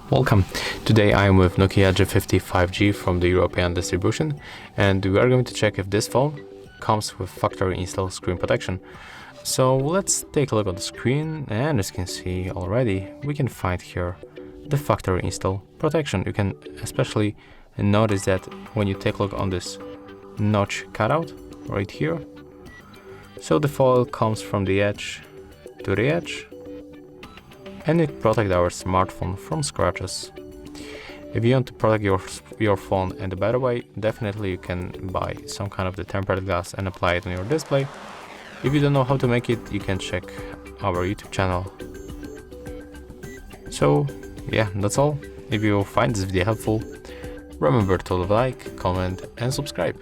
Welcome. Today I am with Nokia G50 5G from the European distribution, and we are going to check if this phone comes with factory install screen protection. So let's take a look at the screen, and as you can see already, we can find here the factory install protection. You can especially notice that when you take a look on this notch cutout right here. So the foil comes from the edge to the edge, and it protects our smartphone from scratches. If you want to protect your phone in a better way, definitely you can buy some kind of the tempered glass and apply it on your display. If you don't know how to make it, you can check our YouTube channel. So yeah, that's all. If you find this video helpful, remember to like, comment and subscribe.